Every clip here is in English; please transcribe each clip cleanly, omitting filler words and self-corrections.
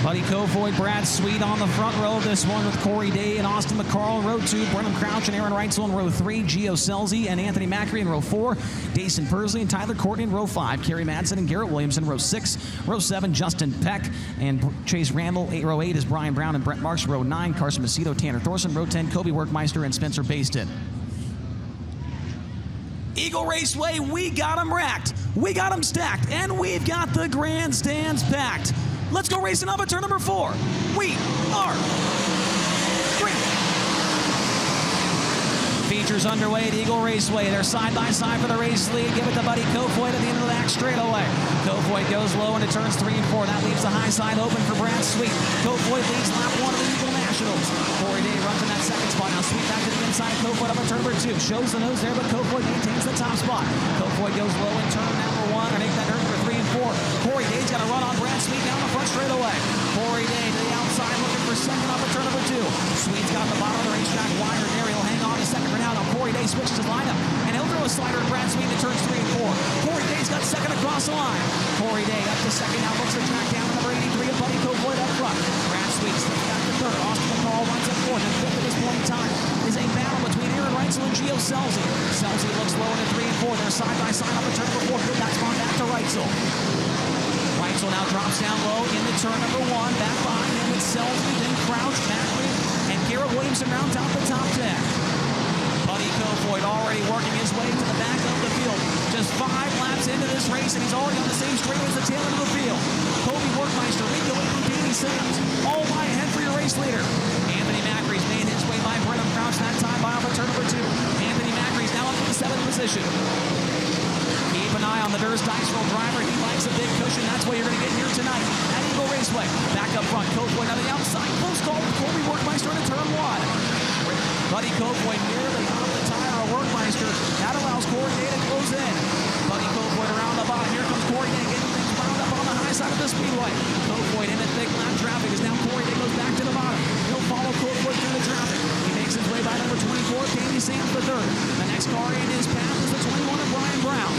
Buddy Kofoid, Brad Sweet on the front row of this one with Corey Day and Austin McCarl in row 2, Brenham Crouch and Aaron Reutzel in row 3, Gio Scelzi and Anthony Macri in row 4, Dason Pursley and Tyler Courtney in row 5, Kerry Madsen and Garrett Williamson in row 6, row 7, Justin Peck and Chase Randall, row 8 is Brian Brown and Brent Marks, row 9, Carson Macedo, Tanner Thorson, row 10, Kobe Werkmeister and Spencer Bayston. Eagle Raceway, we got them racked, we got them stacked, and we've got the grandstands packed. Let's go racing up at turn number 4. We are green. Features underway at Eagle Raceway. They're side by side for the race lead. Give it to Buddy Kofoid at the end of the back straightaway. Kofoid goes low into turns 3 and 4. That leaves the high side open for Brad Sweet. Kofoid leads lap 1 of the Eagle Nationals. Corey Day runs in that second spot. Now Sweet back to the inside. Kofoid up at turn number 2. Shows the nose there, but Kofoid maintains the top spot. Kofoid goes low in turn number 1. Or make that turn for 3 and 4. Corey Day's got to run on Brad Sweet down the front straightaway. Corey Day to the outside looking for second up at turn number 2. Sweet's got the bottom of the racetrack wired there. He'll hang on to second for now. Now Corey Day switches his lineup, and he'll throw a slider at Brad Sweet in turns 3 and 4. Corey Day's got second across the line. Corey Day up to second now, looks to track down number 83 of Buddy Kofoid up front. Brad Sweet slips back to third. Austin McCarl runs up fourth, and fifth at this point in time is a battle between Aaron Reutzel and Gio Scelzi. Scelzi looks low into 3 and 4. They're side by side up at turn number 4. Good, that's gone back to Reutzel. Reutzel now drops down low into turn number 1. Back behind him with Scelzi, then Crouch, Macri, and Garrett Williamson rounds out the top 10. Buddy Kofoid already working his way to the back of the field. Just 5 laps into this race, and he's already on the same straightaway as the tail end of the field. Kobe Werkmeister, Rico Abreu, Danny Sims, all by ahead for your race leader. Anthony Macri's made his way by Brenham Crouch that time by off of turn number 2. Anthony Macri's now up to the 7th position. Keep an eye on the Durst Dice Roll driver. He likes a big cushion. That's what you're going to get here tonight at Eagle Raceway. Back up front, Kofoid on the outside. Close call with Kobe Werkmeister into turn 1. Buddy Kofoid nearly off the tire of Werkmeister. That allows Corey Day to close in. Buddy Kofoid around the bottom. Here comes Corey Day getting things wound up on the high side of the speedway. Kofoid in the thick lap traffic as now Corey Day goes back to the bottom. He'll follow Kofoid through the traffic. He makes his way by number 24, Danny Sims the third. The next car in his path is the 21 of Brian Brown.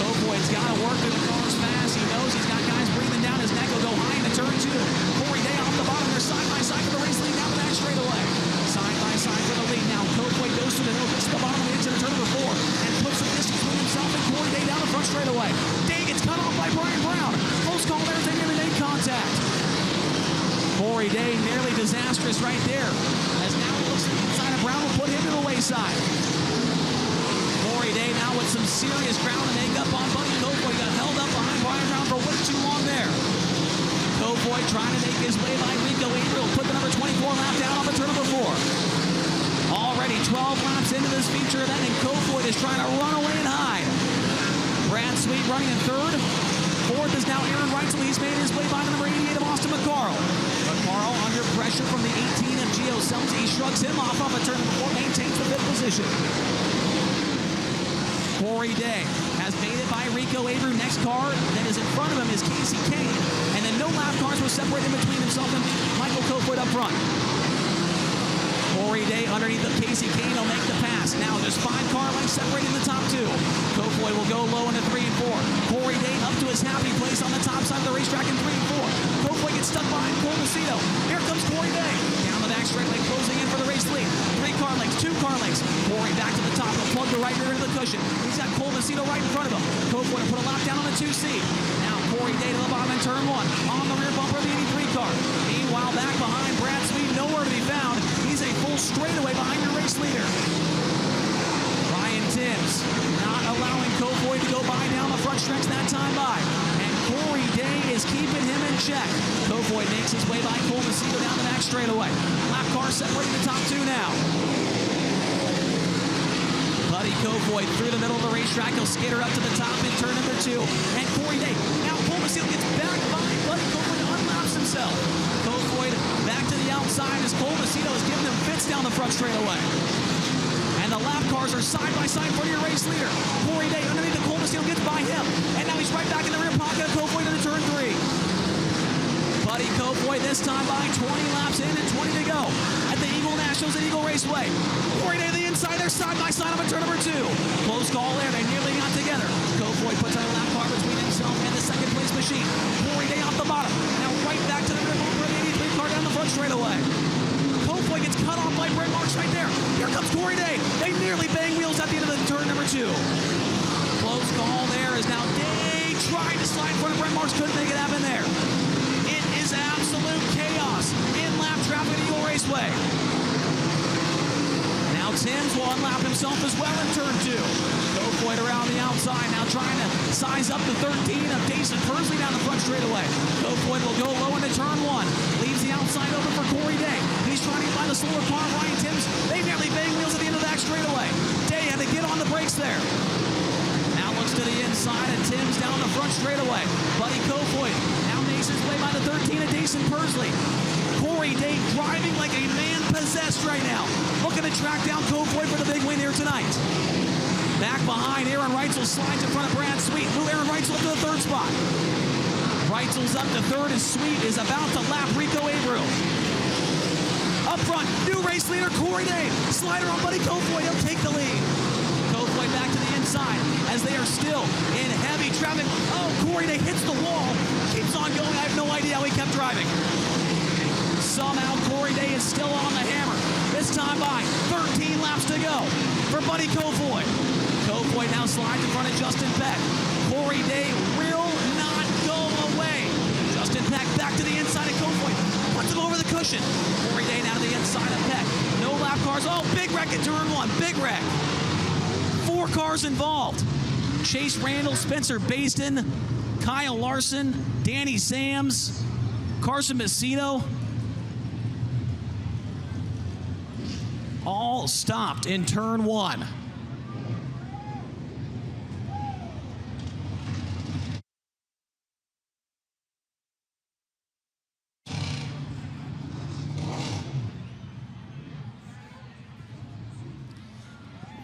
Kofoid's got to work through the cars fast. He knows he's got guys breathing down his neck. He'll go high into turn 2. Corey Day off the bottom. They're side by side for the race lead down the back straightaway. Side by side for the lead now. Kofoid goes to the hill, gets to the bottom of the exit of turn number 4, and puts some distance between himself and Corey Day down the front straightaway. Day gets cut off by Brian Brown. Close call there, they nearly made contact. Corey Day nearly disastrous right there, as now he looks to the inside of Brown will put him to the wayside. Corey Day now with some serious ground to make up on Buddy Kofoid. Got held up behind Brian Brown for way too long there. Kofoid trying to make his way by Rico Abreu. Put the number 24 lap down off of turn number 4. Already 12 laps into this feature event, and Kofoid is trying to run away and hide. Brad Sweet running in third. Fourth is now Aaron Reutzel. He's made his way by the number 88 of Austin McCarl. McCarl under pressure from the 18 of Gio Scelzi. He shrugs him off of a turn number 4, maintains the 5th position. Corey Day has made it by Rico Abreu. Next car that is in front of him is Casey Kahne. And then no lap cars were separated between himself and Michael Kofoid up front. Corey Day underneath of Casey Kahne will make the pass. Now there's 5 car lengths separating the top 2. Kofoid will go low into 3 and 4. Corey Day up to his happy place on the top side of the racetrack in 3 and 4. Kofoid gets stuck behind Macedo. Here comes Corey Day. Down the back straightaway, closing in for the race lead. 3 car lengths, 2 car lengths. Corey back to the top. He'll plug the right rear into the cushion. He's got Macedo right in front of him. Kofoid will put a lap down on the 2 seat. Now Corey Day to the bottom in turn 1. On the rear bumper of the 83 car. Meanwhile, back behind Brad Sweet, nowhere to be found. He's a full straightaway behind your race leader. Ryan Timms not allowing Kofoid to go by down the front stretch that time by. And Corey Day is keeping him in check. Kofoid makes his way by Macedo down the back straightaway. Lap car separating the top 2 now. Buddy Kofoid through the middle of the racetrack. He'll skitter up to the top in turn number 2. And Corey Day, now Macedo gets back behind Buddy Kofoid, unlaps himself. Kofoid back to the outside as Macedo is giving him fits down the front straightaway. And the lap cars are side by side for your race leader. Corey Day underneath the Macedo gets by him. And now he's right back in the rear pocket of Kofoid into turn 3. Buddy Kofoid this time by 20 laps in and 20 to go at the Eagle Nationals at Eagle Raceway. Corey Day to the inside, they're side by side on turn number 2. Close call there, they nearly got together. Kofoid puts on a lap car between himself and the second place machine. Corey Day off the bottom, now right back straightaway. Kofoid gets cut off by Brenham right there. Here comes Corey Day. They nearly bang wheels at the end of the turn number 2. Close call there is now Day trying to slide in front of Brenham. Couldn't make it happen there. It is absolute chaos in lap traffic at Eagle Raceway. Now Timms will unlap himself as well in turn 2. Kofoid around the outside, now trying to size up the 13 of Jason Pursley down the front straightaway. Kofoid will go low into turn 1. Leaves the outside open for Corey Day. He's trying to find the slower car, Ryan Timms. They nearly bang wheels at the end of that straightaway. Day had to get on the brakes there. Now looks to the inside, and Timms down the front straightaway. Buddy Kofoid now makes his way by the 13 of Jason Pursley. Corey Day driving like a man possessed right now. Looking to track down Kofoid for the big win here tonight. Back behind, Aaron Reutzel slides in front of Brad Sweet. Move Aaron Reutzel up to the 3rd spot. Reutzel's up to 3rd, and Sweet is about to lap Rico Abreu. Up front, new race leader Corey Day. Slider on Buddy Kofoid, he'll take the lead. Kofoid back to the inside as they are still in heavy traffic. Oh, Corey Day hits the wall. Keeps on going. I have no idea how he kept driving. Somehow Corey Day is still on the hammer. This time by 13 laps to go for Buddy Kofoid. Kofoid now slides in front of Justin Peck. Corey Day will not go away. Justin Peck back to the inside of Kofoid. Puts him over the cushion. Corey Day now to the inside of Peck. No lap cars. Oh, big wreck in turn 1. Big wreck. 4 cars involved. Chase Randall, Spencer Bayston, Kyle Larson, Danny Sams, Carson Macedo. All stopped in turn 1.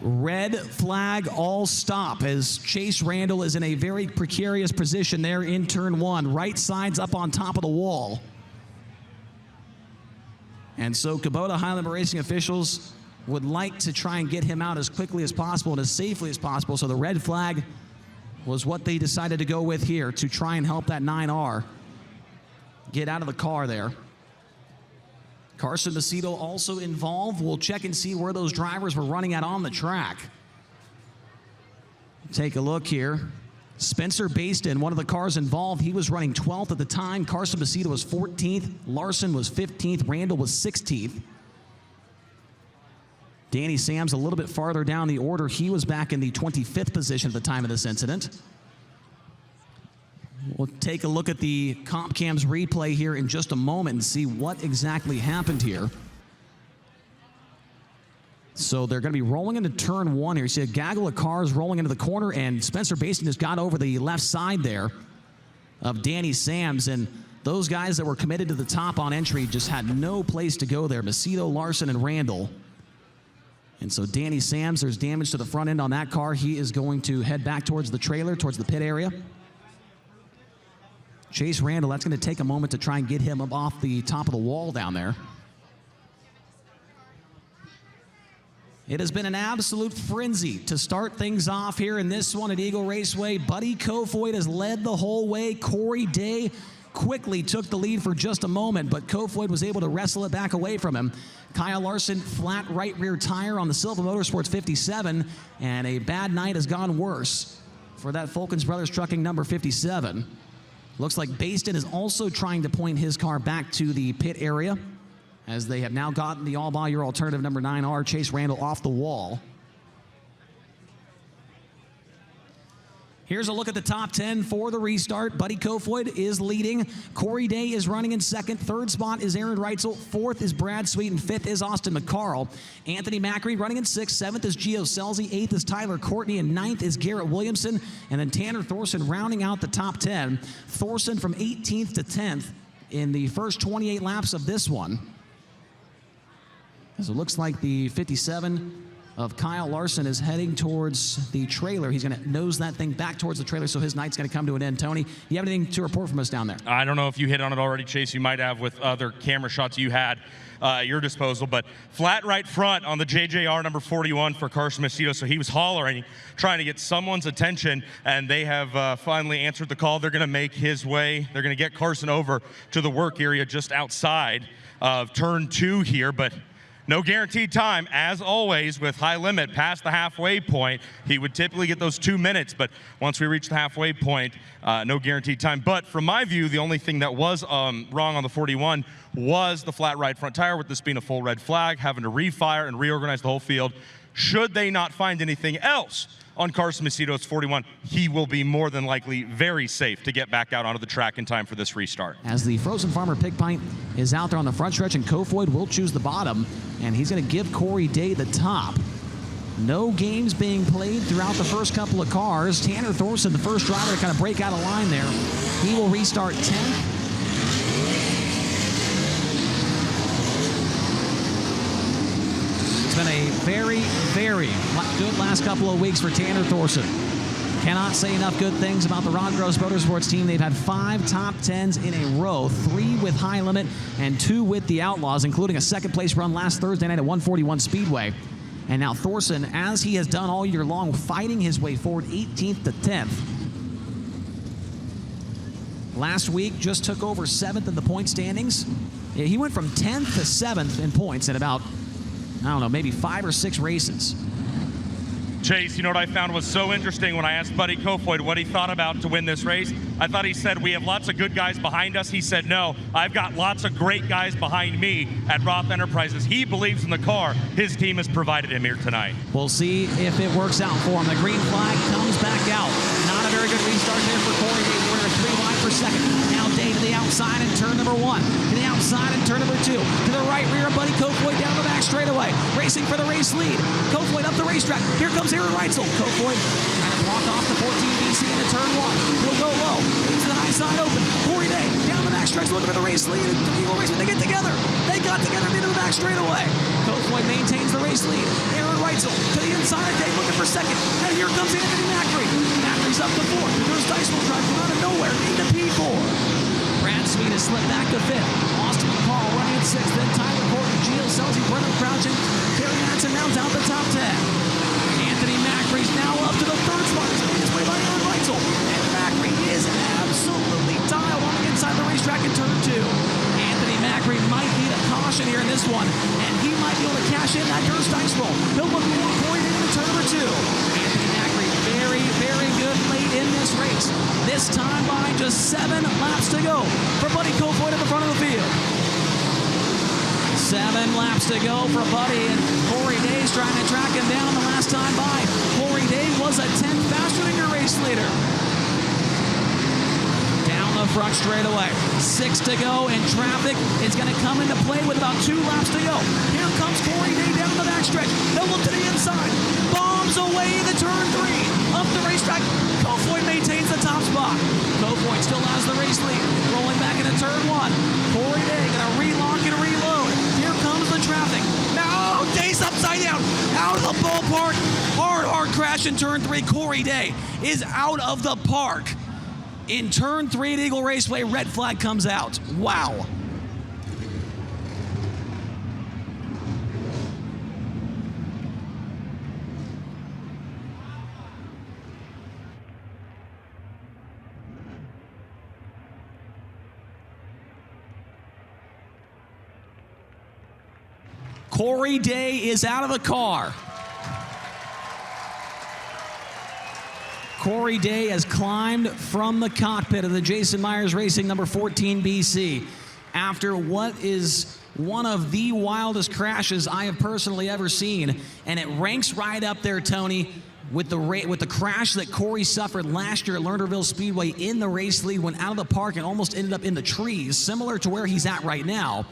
Red flag, all stop, as Chase Randall is in a very precarious position there in turn 1. Right side's up on top of the wall. And so Kubota Highland Racing officials would like to try and get him out as quickly as possible and as safely as possible. So the red flag was what they decided to go with here to try and help that 9R get out of the car there. Carson Macedo also involved. We'll check and see where those drivers were running at on the track. Take a look here. Spencer Bayston, one of the cars involved, he was running 12th at the time. Carson Macedo was 14th. Larson was 15th. Randall was 16th. Danny Sams a little bit farther down the order. He was back in the 25th position at the time of this incident. We'll take a look at the comp cams replay here in just a moment and see what exactly happened here. So they're going to be rolling into turn 1 here. You see a gaggle of cars rolling into the corner, and Spencer Bayston just got over the left side there of Danny Sams, and those guys that were committed to the top on entry just had no place to go there. Macedo, Larson, and Randall. And so Danny Sams, there's damage to the front end on that car. He is going to head back towards the trailer, towards the pit area. Chase Randall, that's going to take a moment to try and get him up off the top of the wall down there. It has been an absolute frenzy to start things off here in this one at Eagle Raceway. Buddy Kofoid has led the whole way. Corey Day quickly took the lead for just a moment, but Kofoid was able to wrestle it back away from him. Kyle Larson, flat right rear tire on the Silva Motorsports 57, and a bad night has gone worse for that Fulkins Brothers Trucking number 57. Looks like Bayston is also trying to point his car back to the pit area, as they have now gotten the all-by-your alternative number 9R, Chase Randall, off the wall. Here's a look at the top 10 for the restart. Buddy Kofoid is leading. Corey Day is running in second. Third spot is Aaron Reutzel. Fourth is Brad Sweet, and fifth is Austin McCarl. Anthony Macri running in sixth. Seventh is Gio Scelzi. Eighth is Tyler Courtney, and ninth is Garrett Williamson. And then Tanner Thorson rounding out the top 10. Thorson from 18th to 10th in the first 28 laps of this one. So it looks like the 57 of Kyle Larson is heading towards the trailer. He's going to nose that thing back towards the trailer, so his night's going to come to an end. Tony, you have anything to report from us down there? I don't know if you hit on it already, Chase. You might have with other camera shots you had at your disposal, but flat right front on the JJR number 41 for Carson Macedo. So he was hollering, trying to get someone's attention, and they have finally answered the call. They're going to make his way. They're going to get Carson over to the work area just outside of turn 2 here, but no guaranteed time. As always, with high limit past the halfway point, he would typically get those 2 minutes, but once we reach the halfway point, no guaranteed time. But from my view, the only thing that was wrong on the 41 was the flat right front tire, with this being a full red flag, having to refire and reorganize the whole field. Should they not find anything else on Carson Macedo's 41, he will be more than likely very safe to get back out onto the track in time for this restart. As the Frozen Farmer Pig Pint is out there on the front stretch, and Kofoid will choose the bottom, and he's going to give Corey Day the top. No games being played throughout the first couple of cars. Tanner Thorson, the first driver to kind of break out of line there. He will restart 10th. It's been a very, very good last couple of weeks for Tanner Thorson. Cannot say enough good things about the Ron Gross Motorsports team. They've had 5 top 10s in a row, 3 with High Limit and 2 with the Outlaws, including a second-place run last Thursday night at 141 Speedway. And now Thorson, as he has done all year long, fighting his way forward 18th to 10th. Last week, just took over 7th in the point standings. Yeah, he went from 10th to 7th in points in about, I don't know, maybe 5 or 6 races. Chase, you know what I found was so interesting when I asked Buddy Kofoid what he thought about to win this race? I thought he said, we have lots of good guys behind us. He said, no, I've got lots of great guys behind me at Roth Enterprises. He believes in the car his team has provided him here tonight. We'll see if it works out for him. The green flag comes back out. Not a very good restart there for Corey Day. We're at 3 wide per second. Now Day to the outside in turn number 1. To the outside in turn number 2. To the right rear, Buddy Kofoid down the back straightaway. Racing for the race lead. Kofoid up the racetrack. Here comes Reutzel. Kofoid trying to block off the 14 BC into turn 1. He'll go low. Leaves the high side open. Corey Day down the back stretch looking for the race lead. Eagle Raceway, they get together. They got together into the back straightaway. Kofoid maintains the race lead. Reutzel to the inside of Day looking for second. And here comes Anthony Macri. Macri's up to 4th. There's Dicewell driving out of nowhere into P4. Brad Sweet has slipped back to 5th. Austin McCarl running at 6th. Then Tyler Courtney, Scelzi, Brenham crouching. Terry Madsen rounds out the top 10. Anthony Macri's now up to the 3rd spot. He's made his way by Reutzel. And Macri is absolutely dialed on the inside of the racetrack in turn 2. Anthony Macri might need a caution here in this one, and he might be able to cash in that Durst dice roll. He'll look for 1 point into turn number 2. Anthony Macri very, very good late in this race. This time by just 7 laps to go for Buddy Kofoid at the front of the field. 7 laps to go for Buddy, and Corey Day's trying to track him down the last time by. Corey Day was a 10th faster than your race leader. Down the front straightaway. 6 to go, and traffic is going to come into play with about 2 laps to go. Here comes Corey Day down the backstretch. He'll look to the inside. Bombs away to turn 3. Up the racetrack. Kofoid maintains the top spot. Kofoid still has the race lead. Rolling back into turn 1. Corey Day going to relock and reload. Here comes the traffic. Now Day's upside down. Out of the ballpark. Hard crash in turn 3. Corey Day is out of the park. In turn 3 at Eagle Raceway, red flag comes out. Wow. Corey Day is out of the car. Corey Day has climbed from the cockpit of the Jason Myers Racing number 14 BC after what is one of the wildest crashes I have personally ever seen, and it ranks right up there, Tony, with the crash that Corey suffered last year at Lernerville Speedway in the race lead, went out of the park and almost ended up in the trees, similar to where he's at right now.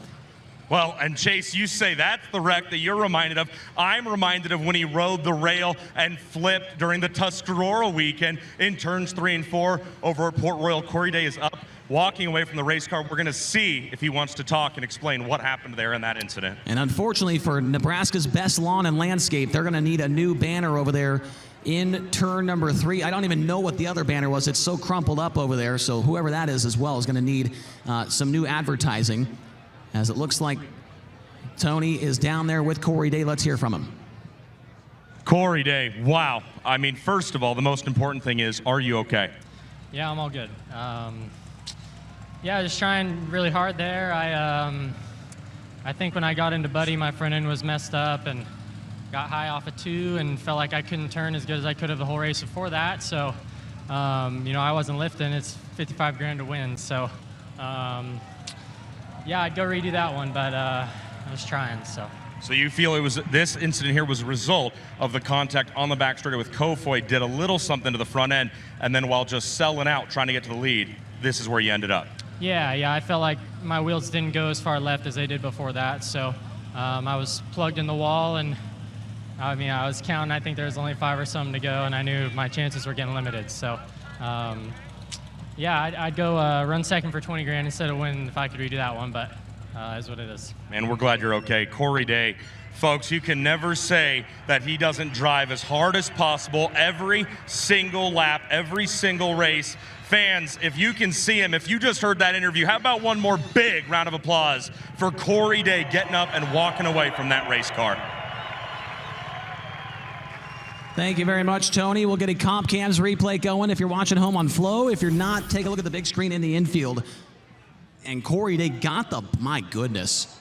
Well, and Chase, you say that's the wreck that you're reminded of. I'm reminded of when he rode the rail and flipped during the Tuscarora weekend in turns 3 and 4 over at Port Royal. Corey Day is up walking away from the race car. We're going to see if he wants to talk and explain what happened there in that incident. And unfortunately for Nebraska's best lawn and landscape, they're going to need a new banner over there in turn number 3. I don't even know what the other banner was. It's so crumpled up over there, so whoever that is as well is going to need some new advertising, as it looks like Tony is down there with Corey Day. Let's hear from him. Corey Day, wow. I mean, first of all, the most important thing is, are you okay? Yeah, I'm all good. Yeah, just trying really hard there. I think when I got into Buddy, my front end was messed up and got high off of 2 and felt like I couldn't turn as good as I could have the whole race before that. So, you know, I wasn't lifting. It's 55 grand to win. So, yeah, I'd go redo that one, but I was trying, so. So you feel it was this incident here was a result of the contact on the back straightaway with Kofoid, did a little something to the front end, and then while just selling out, trying to get to the lead, this is where you ended up. Yeah, I felt like my wheels didn't go as far left as they did before that, so I was plugged in the wall, and I mean, I was counting, I think there was only 5 or something to go, and I knew my chances were getting limited, so yeah, I'd go run second for 20 grand instead of winning if I could redo that one, but is what it is. Man, we're glad you're okay. Corey Day, folks, you can never say that he doesn't drive as hard as possible every single lap, every single race. Fans, if you can see him, if you just heard that interview, how about one more big round of applause for Corey Day getting up and walking away from that race car. Thank you very much, Tony. We'll get a Comp Cams replay going if you're watching home on Flow. If you're not, take a look at the big screen in the infield. And Corey Day got the, my goodness.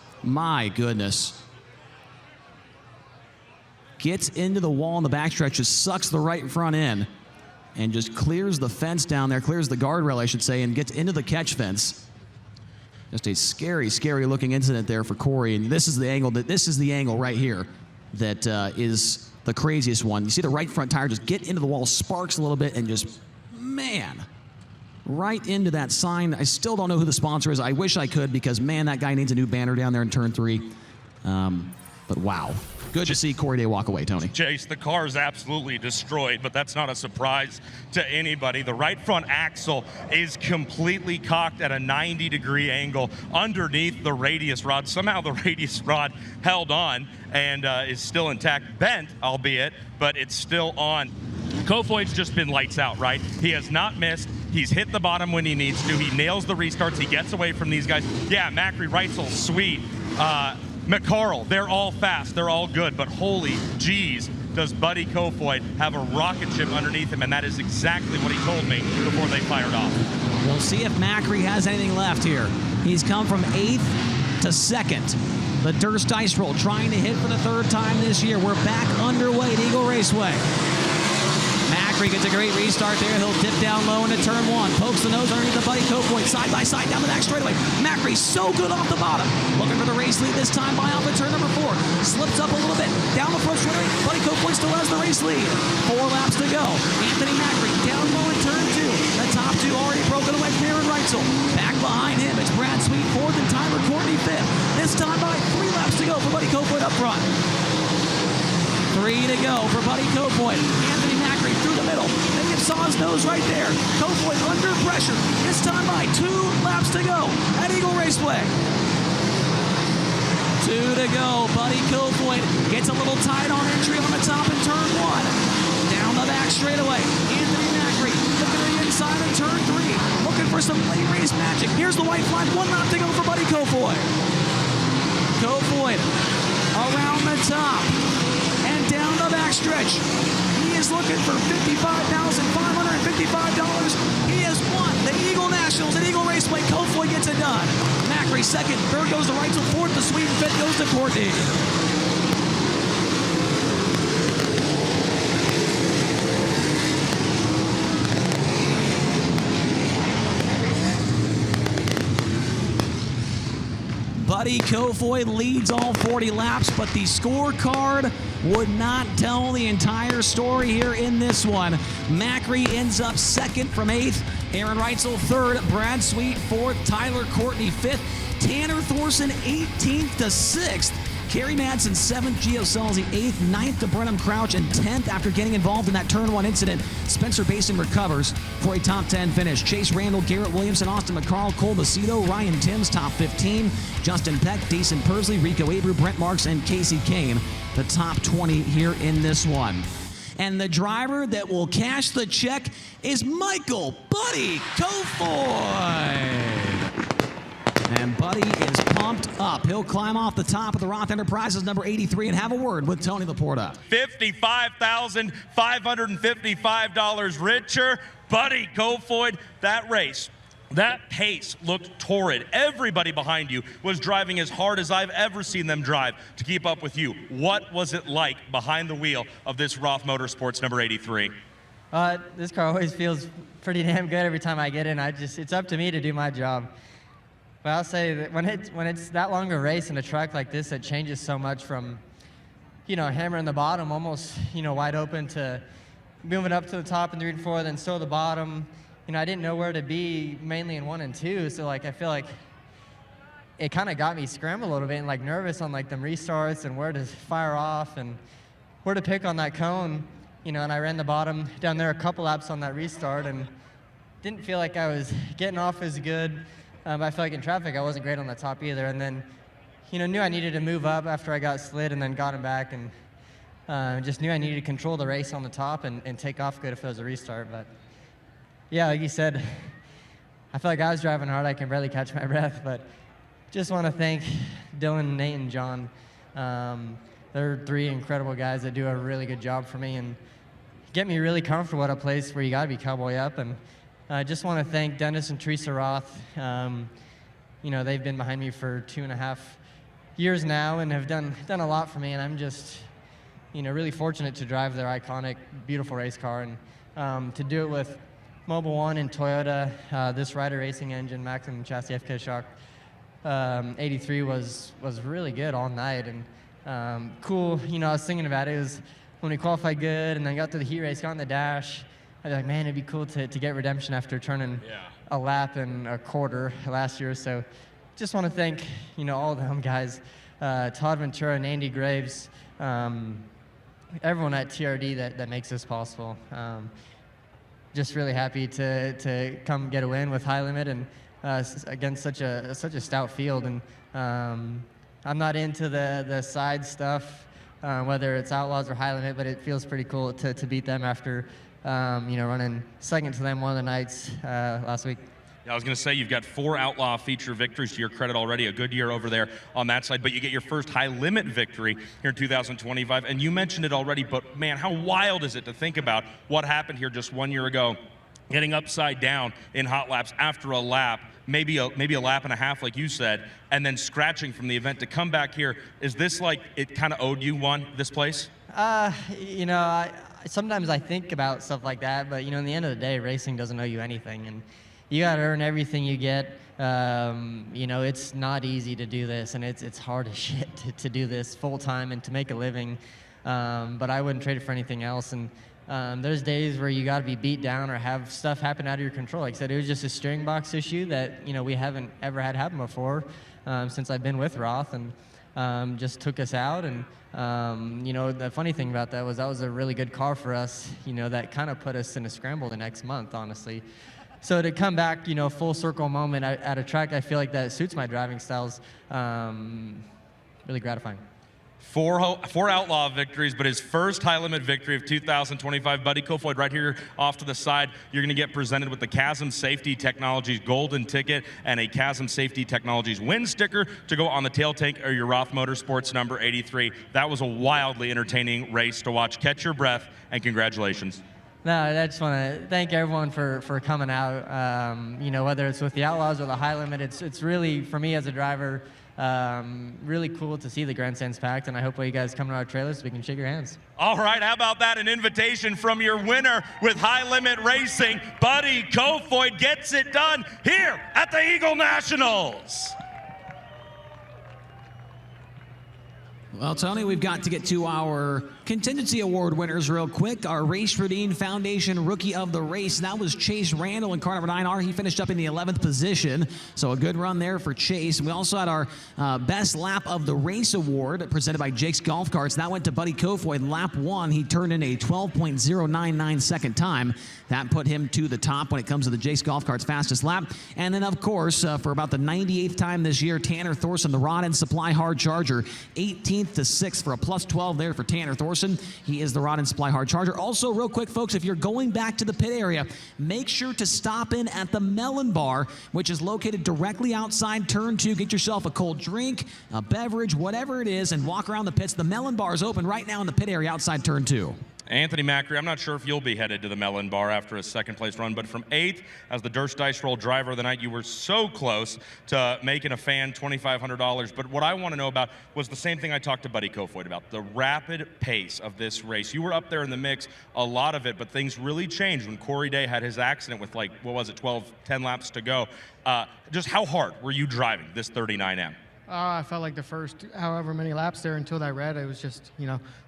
Gets into the wall in the backstretch, just sucks the right front end, and just clears the fence down there, clears the guardrail, I should say, and gets into the catch fence. Just a scary, scary looking incident there for Corey. And this is the angle right here that is the craziest one. You see the right front tire just get into the wall, sparks a little bit, and just, man, right into that sign. I still don't know who the sponsor is. I wish I could, because, man, that guy needs a new banner down there in turn 3. But wow. Good to see Corey Day walk away, Tony. Chase, the car is absolutely destroyed, but that's not a surprise to anybody. The right front axle is completely cocked at a 90-degree angle underneath the radius rod. Somehow the radius rod held on and is still intact, bent, albeit, but it's still on. Kofoid's just been lights out, right? He has not missed. He's hit the bottom when he needs to. He nails the restarts. He gets away from these guys. Yeah, Macri, Reutzel, sweet. McCarl, they're all fast, they're all good, but holy geez, does Buddy Kofoid have a rocket ship underneath him, and that is exactly what he told me before they fired off. We'll see if Macri has anything left here. He's come from 8th to 2nd. The Durst Dice Roll trying to hit for the 3rd time this year. We're back underway at Eagle Raceway. Macri gets a great restart there. He'll dip down low into turn 1. Pokes the nose underneath the Buddy Kofoid. Side by side down the back straightaway. Macri so good off the bottom. Looking for the race lead this time by off at turn number 4. Slips up a little bit. Down the front straightaway. Buddy Kofoid still has the race lead. 4 laps to go. Anthony Macri down low in turn 2. The top 2 already broken away from Aaron Reutzel. Back behind him, it's Brad Sweet 4th and Tyler Courtney 5th. This time by 3 laps to go for Buddy Kofoid up front. 3 to go for Buddy Kofoid. Anthony Macri through the middle. Then you saw his nose right there. Kofoid under pressure. This time by 2 laps to go at Eagle Raceway. 2 to go. Buddy Kofoid gets a little tight on entry on the top in turn 1. Down the back straightaway. Anthony Macri looking at the inside in turn 3. Looking for some late race magic. Here's the white flag. 1 lap to go for Buddy Kofoid. Kofoid around the top. Down the backstretch. He is looking for $55,555. He has won the Eagle Nationals at Eagle Raceway. Kofoid gets it done. Macri 2nd, 3rd goes to Reutzel, 4th to Sweet, 5th goes to Courtney. Buddy Kofoid leads all 40 laps, but the scorecard would not tell the entire story here in this one. Macri ends up 2nd from 8th. Aaron Reutzel 3rd. Brad Sweet 4th. Tyler Courtney 5th. Tanner Thorson 18th to 6th. Kerry Madsen 7th, Gio Scelzi 8th, 9th to Brenham Crouch, and 10th after getting involved in that turn 1 incident. Spencer Bayston recovers for a top 10 finish. Chase Randall, Garrett Williamson, Austin McCarl, Cole Macedo, Ryan Timms top 15. Justin Peck, Dason Pursley, Rico Abreu, Brent Marks, and Casey Kahne, the top 20 here in this one. And the driver that will cash the check is Michael Buddy Kofoid. And Buddy is pumped up. He'll climb off the top of the Roth Enterprises number 83 and have a word with Tony Laporta. $55,555 richer. Buddy Kofoid, that race, that pace looked torrid. Everybody behind you was driving as hard as I've ever seen them drive to keep up with you. What was it like behind the wheel of this Roth Motorsports number 83? This car always feels pretty damn good every time I get in. It's up to me to do my job. But I'll say that when it's that long a race in a track like this, it changes so much from, hammering the bottom almost, wide open to moving up to the top in 3 and 4, then still the bottom. I didn't know where to be mainly in 1 and 2, so I feel like it kind of got me scrambled a little bit and nervous on them restarts and where to fire off and where to pick on that cone. And I ran the bottom down there a couple laps on that restart and didn't feel like I was getting off as good. But I feel like in traffic I wasn't great on the top either. And then, knew I needed to move up after I got slid and then got him back, and just knew I needed to control the race on the top and take off good if there was a restart. But yeah, like you said, I feel like I was driving hard. I can barely catch my breath, but just want to thank Dylan, Nate, and John. They're 3 incredible guys that do a really good job for me and get me really comfortable at a place where you got to be cowboy up. And I just want to thank Dennis and Teresa Roth. They've been behind me for 2.5 years now and have done a lot for me. And I'm just, really fortunate to drive their iconic, beautiful race car and to do it with Mobil 1 and Toyota. This Ryder Racing engine, Maximum Chassis FK Shock 83 was really good all night and cool. I was thinking about it. It was when we qualified good and then got to the heat race, got on the dash. I was like, man, it'd be cool to get redemption after turning a lap and a quarter last year. So just want to thank, all of them guys, Todd Ventura and Andy Graves, everyone at TRD that makes this possible. Just really happy to come get a win with High Limit and against such a stout field. And I'm not into the side stuff, whether it's Outlaws or High Limit, but it feels pretty cool to beat them after running second to them one of the nights last week. Yeah, I was going to say, you've got 4 Outlaw feature victories to your credit already, a good year over there on that side, but you get your first High Limit victory here in 2025, and you mentioned it already, but man, how wild is it to think about what happened here just 1 year ago, getting upside down in hot laps after a lap, maybe a lap and a half, like you said, and then scratching from the event to come back here. Is this like it kind of owed you one, this place? Sometimes I think about stuff like that, but in the end of the day, racing doesn't owe you anything, and you got to earn everything you get. It's not easy to do this, and it's hard as shit to do this full time and to make a living. But I wouldn't trade it for anything else. And there's days where you got to be beat down or have stuff happen out of your control. Like I said, it was just a steering box issue that we haven't ever had happen before since I've been with Roth, and just took us out. And the funny thing about that was a really good car for us. That kind of put us in a scramble the next month, honestly. So to come back, full circle moment at a track, I feel like that suits my driving styles. Really gratifying. 4 Outlaw victories, but his first High Limit victory of 2025. Buddy Kofoid, right here off to the side, you're going to get presented with the Chasm Safety Technologies golden ticket and a Chasm Safety Technologies win sticker to go on the tail tank or your Roth Motorsports number 83. That was a wildly entertaining race to watch. Catch your breath, and congratulations. No, I just want to thank everyone for coming out. Whether it's with the Outlaws or the High Limit, it's really, for me as a driver, really cool to see the grandstands packed, and I hope you guys come to our trailers so we can shake your hands. All right, how about that? An invitation from your winner with High Limit Racing. Buddy Kofoid gets it done here at the Eagle Nationals. Well, Tony, we've got to get to our contingency award winners real quick. Our Race for Dean Foundation Rookie of the Race. That was Chase Randall in car number 9R. He finished up in the 11th position, so a good run there for Chase. And we also had our Best Lap of the Race award presented by Jake's Golf Carts. That went to Buddy Kofoid. Lap 1, he turned in a 12.099 second time. That put him to the top when it comes to the Jake's Golf Carts fastest lap. And then, of course, for about the 98th time this year, Tanner Thorson, the Rod and Supply Hard Charger, 18th to 6th for a plus 12 there for Tanner Thorson. He is the Rod and Supply Hard Charger. Also, real quick, folks, if you're going back to the pit area, make sure to stop in at the Melon Bar, which is located directly outside Turn 2. Get yourself a cold drink, a beverage, whatever it is, and walk around the pits. The Melon Bar is open right now in the pit area outside Turn 2. Anthony Macri, I'm not sure if you'll be headed to the Melon Bar after a second-place run, but from 8th as the Durst Dice Roll driver of the night, you were so close to making a fan $2,500. But what I want to know about was the same thing I talked to Buddy Kofoid about, the rapid pace of this race. You were up there in the mix, a lot of it, but things really changed when Corey Day had his accident with, like, what was it, 10 laps to go. Just how hard were you driving this 39M? I felt like the first however many laps there until that red, it was just,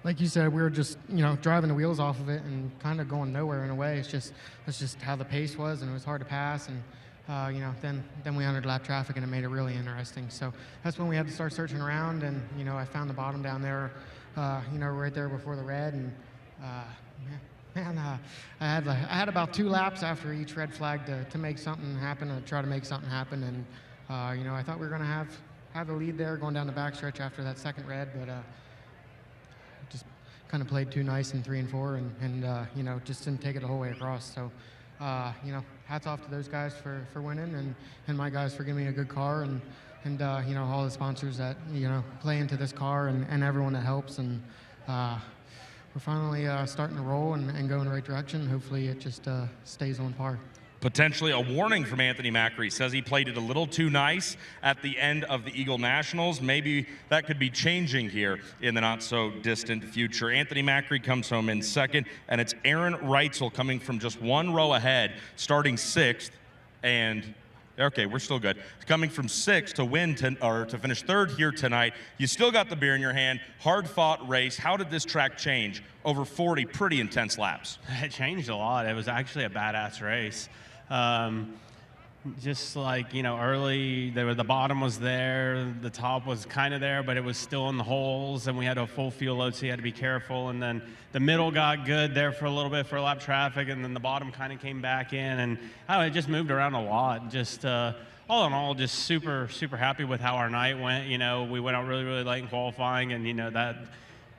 like you said, we were just, driving the wheels off of it and kind of going nowhere in a way. It's just how the pace was, and it was hard to pass. And, then we entered lap traffic, and it made it really interesting. So that's when we had to start searching around, and, I found the bottom down there, right there before the red. And, I had about 2 laps after each red flag to make something happen, to try to make something happen. And, I thought we were going to have the lead there going down the backstretch after that second red, but just kind of played too nice in 3 and 4, and just didn't take it the whole way across. So, hats off to those guys for winning, and my guys for giving me a good car, and all the sponsors that play into this car, and everyone that helps. And we're finally starting to roll and go in the right direction. Hopefully, it just stays on par. Potentially a warning from Anthony Macri. Says he played it a little too nice at the end of the Eagle Nationals. Maybe that could be changing here in the not-so-distant future. Anthony Macri comes home in 2nd, and it's Aaron Reutzel coming from just 1 row ahead, starting 6th, and okay, we're still good. Coming from 6th to win to finish 3rd here tonight. You still got the beer in your hand. Hard-fought race. How did this track change over 40 pretty intense laps? It changed a lot. It was actually a badass race. Just like, early, the bottom was there, the top was kind of there, but it was still in the holes, and we had a full fuel load, so you had to be careful. And then the middle got good there for a little bit for lap traffic, and then the bottom kind of came back in, and it just moved around a lot. Just all in all, just super, super happy with how our night went. We went out really, really late in qualifying, and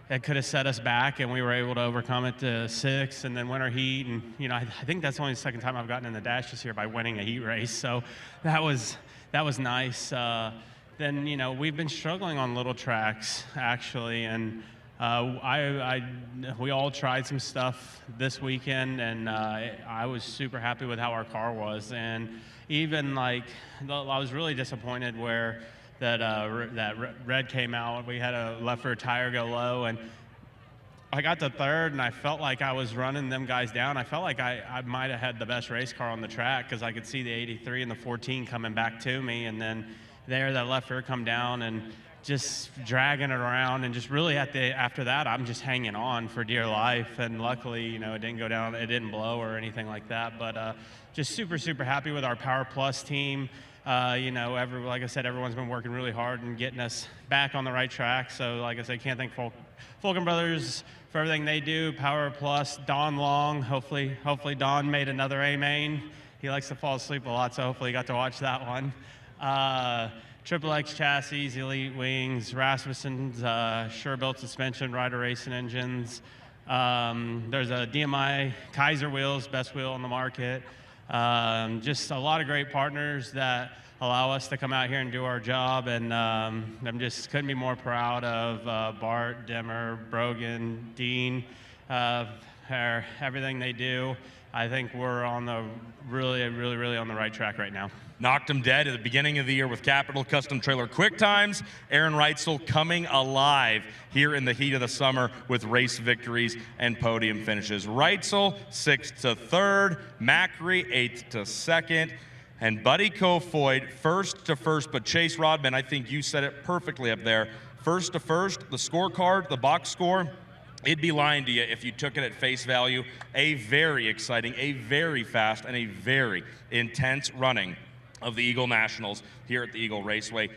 that could have set us back, and we were able to overcome it to 6th and then win our heat. And I think that's only the second time I've gotten in the dash this year by winning a heat race, so that was nice. Then we've been struggling on little tracks actually, and we all tried some stuff this weekend, and I was super happy with how our car was. And even I was really disappointed where that red came out. We had a left rear tire go low, and I got to 3rd, and I felt like I was running them guys down. I felt like I might have had the best race car on the track, because I could see the 83 and the 14 coming back to me, and then that left rear come down and just dragging it around, and just really after that, I'm just hanging on for dear life. And luckily, it didn't go down, it didn't blow or anything like that. But just super, super happy with our Power Plus team. Like I said, everyone's been working really hard and getting us back on the right track. So, like I said, can't thank Fulkin Brothers for everything they do. Power Plus, Don Long. Hopefully Don made another A main. He likes to fall asleep a lot, so hopefully you got to watch that one. Triple X Chassis, Elite Wings, Rasmussen's, Sure-Built Suspension, Ryder Racing Engines. There's a DMI Kaiser Wheels, best wheel on the market. Just a lot of great partners that allow us to come out here and do our job, and I'm just couldn't be more proud of Bart, Demmer, Brogan, Dean, everything they do. I think we're on the really on the right track right now. Knocked him dead at the beginning of the year with Capital Custom Trailer Quick Times. Aaron Reutzel coming alive here in the heat of the summer with race victories and podium finishes. Reutzel 6th to 3rd, Macri 8th to 2nd. And Buddy Kofoid, first to first, but Chase Rodman, I think you said it perfectly up there. First to first, the scorecard, the box score, it'd be lying to you if you took it at face value. A very exciting, a very fast, and a very intense running of the Eagle Nationals here at the Eagle Raceway.